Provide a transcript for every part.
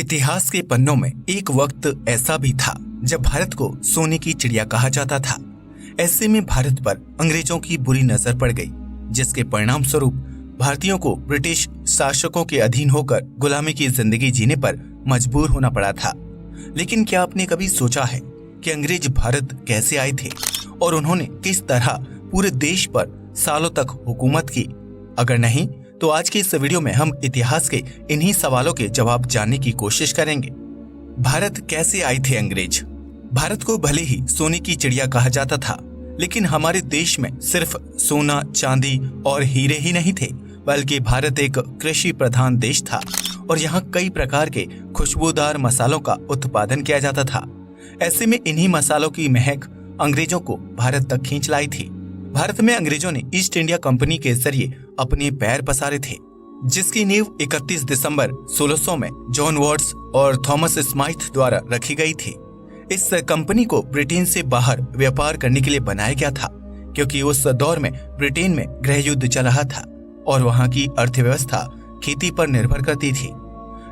इतिहास के पन्नों में एक वक्त ऐसा भी था जब भारत को सोने की चिड़िया कहा जाता था। ऐसे में भारत पर अंग्रेजों की बुरी नजर पड़ गई, जिसके परिणाम स्वरूप भारतीयों को ब्रिटिश शासकों के अधीन होकर गुलामी की जिंदगी जीने पर मजबूर होना पड़ा था। लेकिन क्या आपने कभी सोचा है कि अंग्रेज भारत कैसे आए थे और उन्होंने किस तरह पूरे देश पर सालों तक हुकूमत की? अगर नहीं तो आज की इस वीडियो में हम इतिहास के इन्हीं सवालों के जवाब जानने की कोशिश करेंगे। भारत कैसे आए थे अंग्रेज? भारत को भले ही सोने की चिड़िया कहा जाता था, लेकिन हमारे देश में सिर्फ सोना, चांदी और हीरे ही नहीं थे, बल्कि भारत एक कृषि प्रधान देश था और यहाँ कई प्रकार के खुशबूदार मसालों का उत्पादन किया जाता था। ऐसे में इन्हीं मसालों की महक अंग्रेजों को भारत तक खींच लाई थी। भारत में अंग्रेजों ने ईस्ट इंडिया कंपनी के जरिए अपने पैर पसारे थे, जिसकी नींव 31 दिसंबर 1600 में जॉन वॉट्स और थॉमस स्माइथ द्वारा रखी गई थी। इस कंपनी को ब्रिटेन से बाहर व्यापार करने के लिए बनाया गया था, क्योंकि उस दौर में ब्रिटेन में गृह युद्ध चल रहा था और वहां की अर्थव्यवस्था खेती पर निर्भर करती थी।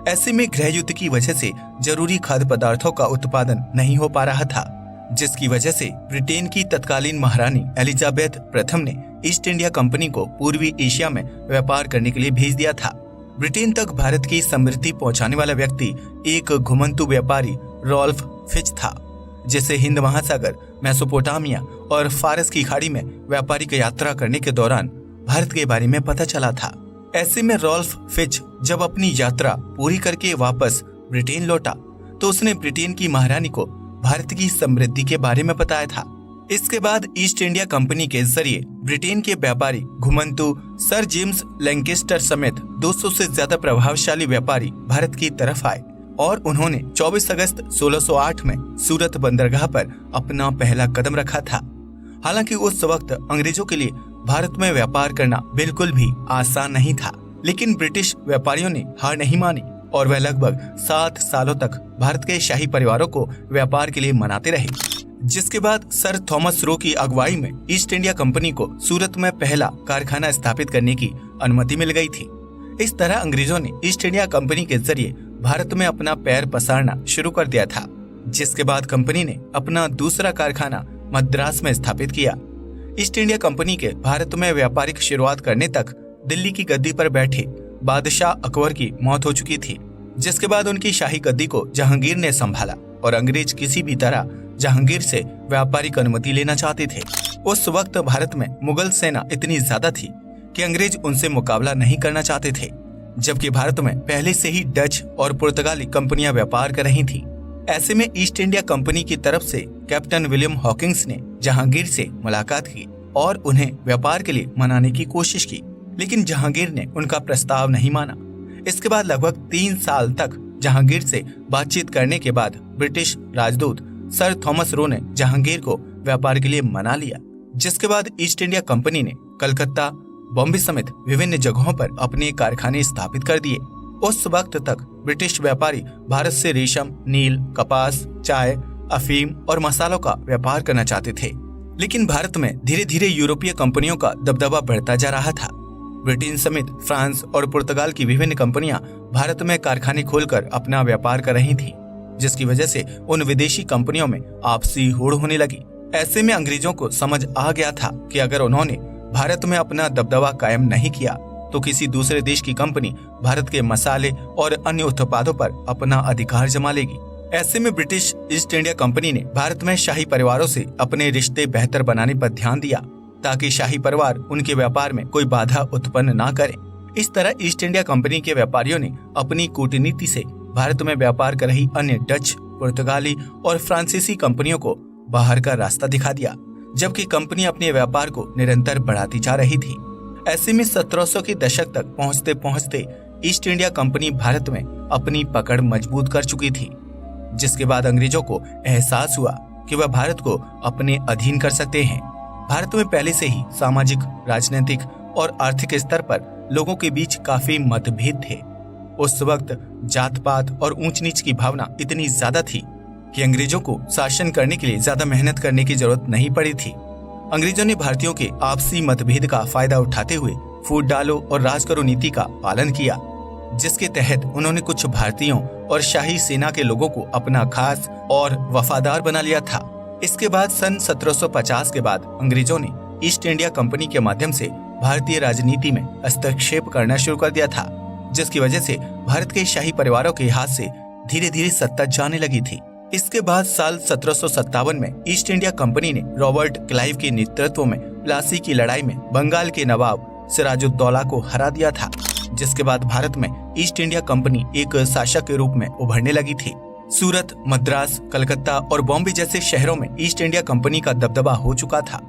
ऐसे में गृह युद्ध की वजह से जरूरी खाद्य पदार्थों का उत्पादन नहीं हो पा रहा था, जिसकी वजह से ब्रिटेन की तत्कालीन महारानी एलिजाबेथ प्रथम ने ईस्ट इंडिया कंपनी को पूर्वी एशिया में व्यापार करने के लिए भेज दिया था। ब्रिटेन तक भारत की समृद्धि पहुंचाने वाला व्यक्ति एक घुमंतु व्यापारी रॉल्फ फिच था, जिसे हिंद महासागर, मेसोपोटामिया और फारस की खाड़ी में व्यापारिक यात्रा करने के दौरान भारत के बारे में पता चला था। ऐसे में रॉल्फ फिच जब अपनी यात्रा पूरी करके वापस ब्रिटेन लौटा तो उसने ब्रिटेन की महारानी को भारत की समृद्धि के बारे में बताया था। इसके बाद ईस्ट इंडिया कंपनी के जरिए ब्रिटेन के व्यापारी घुमंतु सर जेम्स लैंकेस्टर समेत 200 से ज्यादा प्रभावशाली व्यापारी भारत की तरफ आए और उन्होंने 24 अगस्त 1608 में सूरत बंदरगाह पर अपना पहला कदम रखा था। हालांकि उस वक्त अंग्रेजों के लिए भारत में व्यापार करना बिल्कुल भी आसान नहीं था, लेकिन ब्रिटिश व्यापारियों ने हार नहीं मानी और वह लगभग 7 सालों तक भारत के शाही परिवारों को व्यापार के लिए मनाते रहे, जिसके बाद सर थॉमस रो की अगुवाई में ईस्ट इंडिया कंपनी को सूरत में पहला कारखाना स्थापित करने की अनुमति मिल गई थी। इस तरह अंग्रेजों ने ईस्ट इंडिया कंपनी के जरिए भारत में अपना पैर पसारना शुरू कर दिया था, जिसके बाद कंपनी ने अपना दूसरा कारखाना मद्रास में स्थापित किया। ईस्ट इंडिया कंपनी के भारत में व्यापारिक शुरुआत करने तक दिल्ली की गद्दी पर बैठे बादशाह अकबर की मौत हो चुकी थी, जिसके बाद उनकी शाही गद्दी को जहांगीर ने संभाला और अंग्रेज किसी भी तरह जहांगीर से व्यापारिक अनुमति लेना चाहते थे। उस वक्त भारत में मुगल सेना इतनी ज्यादा थी कि अंग्रेज उनसे मुकाबला नहीं करना चाहते थे, जबकि भारत में पहले से ही डच और पुर्तगाली कंपनियां व्यापार कर रही थी। ऐसे में ईस्ट इंडिया कंपनी की तरफ से कैप्टन विलियम हॉकिंस ने जहांगीर से मुलाकात की और उन्हें व्यापार के लिए मनाने की कोशिश की, लेकिन जहांगीर ने उनका प्रस्ताव नहीं माना। इसके बाद लगभग 3 साल तक जहांगीर से बातचीत करने के बाद ब्रिटिश राजदूत सर थॉमस रो ने जहांगीर को व्यापार के लिए मना लिया, जिसके बाद ईस्ट इंडिया कंपनी ने कलकत्ता, बॉम्बे समेत विभिन्न जगहों पर अपने कारखाने स्थापित कर दिए। उस वक्त तक ब्रिटिश व्यापारी भारत से रेशम, नील, कपास, चाय, अफीम और मसालों का व्यापार करना चाहते थे, लेकिन भारत में धीरे धीरे यूरोपीय कंपनियों का दबदबा बढ़ता जा रहा था। ब्रिटेन समेत फ्रांस और पुर्तगाल की विभिन्न कंपनियां भारत में कारखाने खोलकर अपना व्यापार कर रही थीं, जिसकी वजह से उन विदेशी कंपनियों में आपसी होड़ होने लगी। ऐसे में अंग्रेजों को समझ आ गया था कि अगर उन्होंने भारत में अपना दबदबा कायम नहीं किया तो किसी दूसरे देश की कंपनी भारत के मसाले और अन्य उत्पादों पर अपना अधिकार जमा लेगी। ऐसे में ब्रिटिश ईस्ट इंडिया कंपनी ने भारत में शाही परिवारों से अपने रिश्ते बेहतर बनाने पर ध्यान दिया, ताकि शाही परिवार उनके व्यापार में कोई बाधा उत्पन्न ना करे। इस तरह ईस्ट इंडिया कंपनी के व्यापारियों ने अपनी कूटनीति से भारत में व्यापार कर रही अन्य डच, पुर्तगाली और फ्रांसीसी कंपनियों को बाहर का रास्ता दिखा दिया, जबकि कंपनी अपने व्यापार को निरंतर बढ़ाती जा रही थी। ऐसे में 1700 के दशक तक पहुंचते पहुंचते ईस्ट इंडिया कंपनी भारत में अपनी पकड़ मजबूत कर चुकी थी, जिसके बाद अंग्रेजों को एहसास हुआ कि वह भारत को अपने अधीन कर सकते हैं। भारत में पहले से ही सामाजिक, राजनीतिक और आर्थिक स्तर पर लोगों के बीच काफी मतभेद थे। उस वक्त जात पात और ऊंच नीच की भावना इतनी ज्यादा थी कि अंग्रेजों को शासन करने के लिए ज्यादा मेहनत करने की जरूरत नहीं पड़ी थी। अंग्रेजों ने भारतीयों के आपसी मतभेद का फायदा उठाते हुए फूट डालो और राज करो नीति का पालन किया, जिसके तहत उन्होंने कुछ भारतीयों और शाही सेना के लोगों को अपना खास और वफादार बना लिया था। इसके बाद सन 1750 के बाद अंग्रेजों ने ईस्ट इंडिया कंपनी के माध्यम से भारतीय राजनीति में हस्तक्षेप करना शुरू कर दिया था, जिसकी वजह से भारत के शाही परिवारों के हाथ से धीरे धीरे सत्ता जाने लगी थी। इसके बाद साल 1757 में ईस्ट इंडिया कंपनी ने रॉबर्ट क्लाइव के नेतृत्व में प्लासी की लड़ाई में बंगाल के नवाब सिराजुद्दौला को हरा दिया था, जिसके बाद भारत में ईस्ट इंडिया कंपनी एक शासक के रूप में उभरने लगी थी। सूरत, मद्रास, कलकत्ता और बॉम्बे जैसे शहरों में ईस्ट इंडिया कंपनी का दबदबा हो चुका था,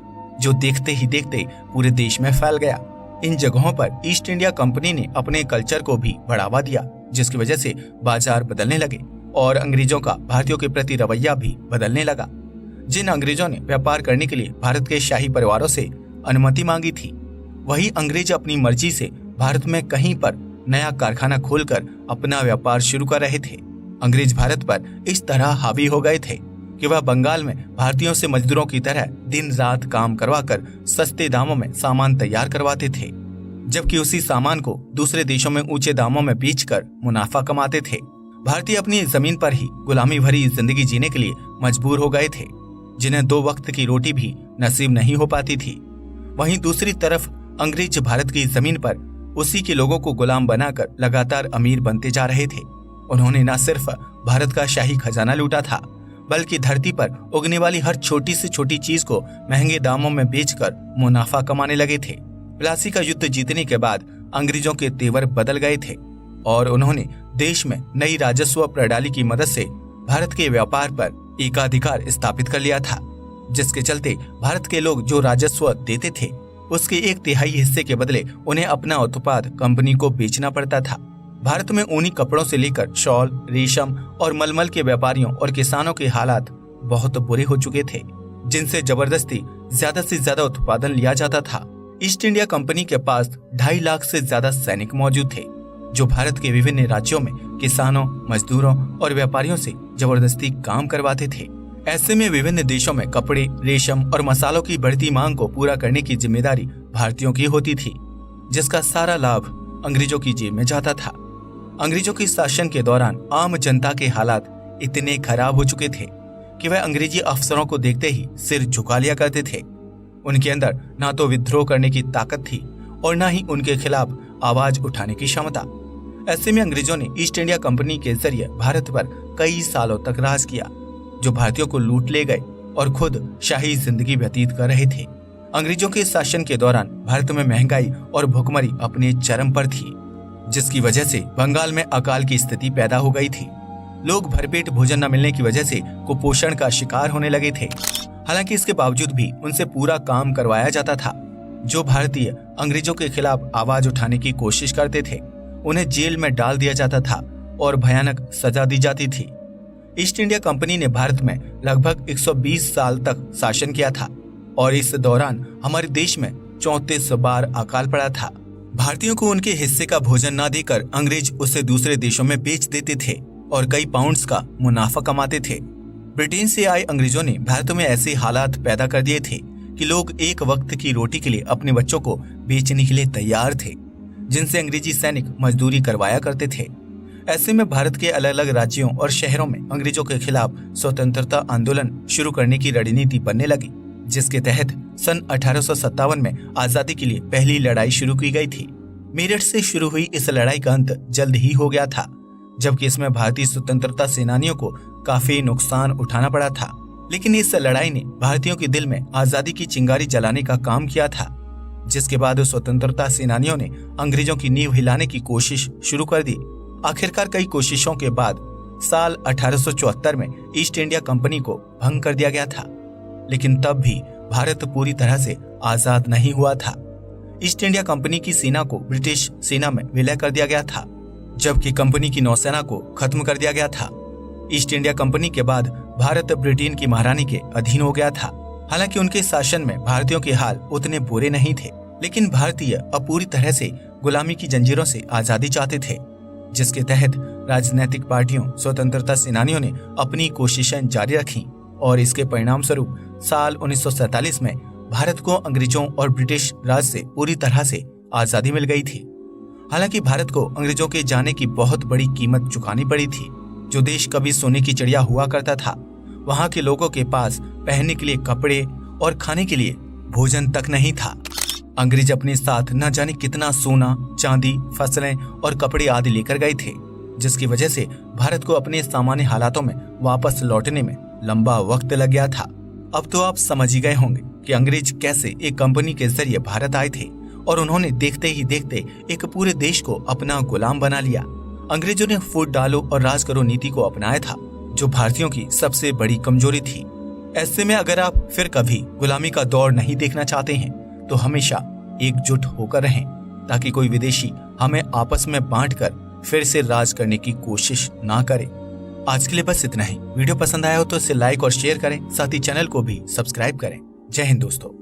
जो देखते ही देखते पूरे देश में फैल गया। इन जगहों पर ईस्ट इंडिया कंपनी ने अपने कल्चर को भी बढ़ावा दिया, जिसकी वजह से बाजार बदलने लगे और अंग्रेजों का भारतीयों के प्रति रवैया भी बदलने लगा। जिन अंग्रेजों ने व्यापार करने के लिए भारत के शाही परिवारों से अनुमति मांगी थी, वही अंग्रेज अपनी मर्जी से भारत में कहीं पर नया कारखाना खोलकर अपना व्यापार शुरू कर रहे थे। अंग्रेज भारत पर इस तरह हावी हो गए थे कि वह बंगाल में भारतीयों से मजदूरों की तरह दिन रात काम करवाकर सस्ते दामों में सामान तैयार करवाते थे, जबकि उसी सामान को दूसरे देशों में ऊंचे दामों में बेचकर मुनाफा कमाते थे। भारतीय अपनी जमीन पर ही गुलामी भरी जिंदगी जीने के लिए मजबूर हो गए थे, जिन्हें 2 वक्त की रोटी भी नसीब नहीं हो पाती थी। वहीं दूसरी तरफ अंग्रेज भारत की जमीन पर उसी के लोगों को गुलाम बनाकर लगातार अमीर बनते जा रहे थे। उन्होंने न सिर्फ भारत का शाही खजाना लूटा था, बल्कि धरती पर उगने वाली हर छोटी से छोटी चीज को महंगे दामों में बेचकर मुनाफा कमाने लगे थे। प्लासी का युद्ध जीतने के बाद अंग्रेजों के तेवर बदल गए थे और उन्होंने देश में नई राजस्व प्रणाली की मदद से भारत के व्यापार पर एकाधिकार स्थापित कर लिया था, जिसके चलते भारत के लोग जो राजस्व देते थे, उसके 1/3 हिस्से के बदले उन्हें अपना उत्पाद कंपनी को बेचना पड़ता था। भारत में ऊनी कपड़ों से लेकर शॉल, रेशम और मलमल के व्यापारियों और किसानों के हालात बहुत बुरे हो चुके थे, जिनसे जबरदस्ती ज्यादा से ज्यादा उत्पादन लिया जाता था। ईस्ट इंडिया कंपनी के पास 2.5 लाख से ज्यादा सैनिक मौजूद थे, जो भारत के विभिन्न राज्यों में किसानों, मजदूरों और व्यापारियों से जबरदस्ती काम करवाते थे। ऐसे में विभिन्न देशों में कपड़े, रेशम और मसालों की बढ़ती मांग को पूरा करने की जिम्मेदारी भारतीयों की होती थी, जिसका सारा लाभ अंग्रेजों की जेब में जाता था। अंग्रेजों के शासन के दौरान आम जनता के हालात इतने खराब हो चुके थे कि वह अंग्रेजी अफसरों को देखते ही सिर झुका लिया करते थे। उनके अंदर ना तो विद्रोह करने की ताकत थी और ना ही उनके खिलाफ आवाज उठाने की क्षमता। ऐसे में अंग्रेजों ने ईस्ट इंडिया कंपनी के जरिए भारत पर कई सालों तक राज किया, जो भारतीयों को लूट ले गए और खुद शाही जिंदगी व्यतीत कर रहे थे। अंग्रेजों के शासन के दौरान भारत में महंगाई और भुखमरी अपने चरम पर थी, जिसकी वजह से बंगाल में अकाल की स्थिति पैदा हो गई थी। लोग भरपेट भोजन न मिलने की वजह से कुपोषण का शिकार होने लगे थे। हालांकि इसके बावजूद भी उनसे पूरा काम करवाया जाता था। जो भारतीय अंग्रेजों के खिलाफ आवाज उठाने की कोशिश करते थे, उन्हें जेल में डाल दिया जाता था और भयानक सजा दी जाती थी। ईस्ट इंडिया कंपनी ने भारत में लगभग 120 साल तक शासन किया था और इस दौरान हमारे देश में 34 बार अकाल पड़ा था। भारतीयों को उनके हिस्से का भोजन न देकर अंग्रेज उसे दूसरे देशों में बेच देते थे और कई पाउंड्स का मुनाफा कमाते थे। ब्रिटेन से आए अंग्रेजों ने भारत में ऐसे हालात पैदा कर दिए थे कि लोग एक वक्त की रोटी के लिए अपने बच्चों को बेचने के लिए तैयार थे, जिनसे अंग्रेजी सैनिक मजदूरी करवाया करते थे। ऐसे में भारत के अलग अलग राज्यों और शहरों में अंग्रेजों के खिलाफ स्वतंत्रता आंदोलन शुरू करने की रणनीति बनने लगी, जिसके तहत सन 1857 में आजादी के लिए पहली लड़ाई शुरू की गई थी। मेरठ से शुरू हुई इस लड़ाई का अंत जल्द ही हो गया था, जबकि इसमें भारतीय स्वतंत्रता सेनानियों को काफी नुकसान उठाना पड़ा था। लेकिन इस लड़ाई ने भारतीयों के दिल में आजादी की चिंगारी जलाने का काम किया था, जिसके बाद स्वतंत्रता सेनानियों ने अंग्रेजों की नींव हिलाने की कोशिश शुरू कर दी। आखिरकार कई कोशिशों के बाद साल 1874 में ईस्ट इंडिया कंपनी को भंग कर दिया गया था, लेकिन तब भी भारत पूरी तरह से आजाद नहीं हुआ था। ईस्ट इंडिया कंपनी की सेना को ब्रिटिश सेना में विलय कर दिया गया था, जबकि कंपनी की नौसेना को खत्म कर दिया गया था। ईस्ट इंडिया कंपनी के बाद भारत ब्रिटेन की महारानी के अधीन हो गया था। हालांकि उनके शासन में भारतीयों के हाल उतने बुरे नहीं थे, लेकिन भारतीय अब पूरी तरह से गुलामी की जंजीरों से आजादी चाहते थे, जिसके तहत राजनीतिक पार्टियों, स्वतंत्रता सेनानियों ने अपनी कोशिशें जारी रखी और इसके परिणाम स्वरूप साल 1947 में भारत को अंग्रेजों और ब्रिटिश राज से पूरी तरह से आजादी मिल गई थी। हालांकि भारत को अंग्रेजों के जाने की बहुत बड़ी कीमत चुकानी पड़ी थी। जो देश कभी सोने की चिड़िया हुआ करता था, वहां के लोगों के पास पहनने के लिए कपड़े और खाने के लिए भोजन तक नहीं था। अंग्रेज अपने साथ न जाने कितना सोना, चांदी, फसलें और कपड़े आदि लेकर गए थे, जिसकी वजह से भारत को अपने सामान्य हालातों में वापस लौटने में लंबा वक्त लग गया था। अब तो आप समझ ही गए होंगे कि अंग्रेज कैसे एक कंपनी के जरिए भारत आए थे और उन्होंने देखते ही देखते एक पूरे देश को अपना गुलाम बना लिया। अंग्रेजों ने फूट डालो और राज करो नीति को अपनाया था, जो भारतीयों की सबसे बड़ी कमजोरी थी। ऐसे में अगर आप फिर कभी गुलामी का दौर नहीं देखना चाहते हैं तो हमेशा एकजुट होकर रहें, ताकि कोई विदेशी हमें आपस में बांटकर फिर से राज करने की कोशिश ना करे। आज के लिए बस इतना ही। वीडियो पसंद आया हो तो इसे लाइक और शेयर करें, साथ ही चैनल को भी सब्सक्राइब करें। जय हिंद दोस्तों।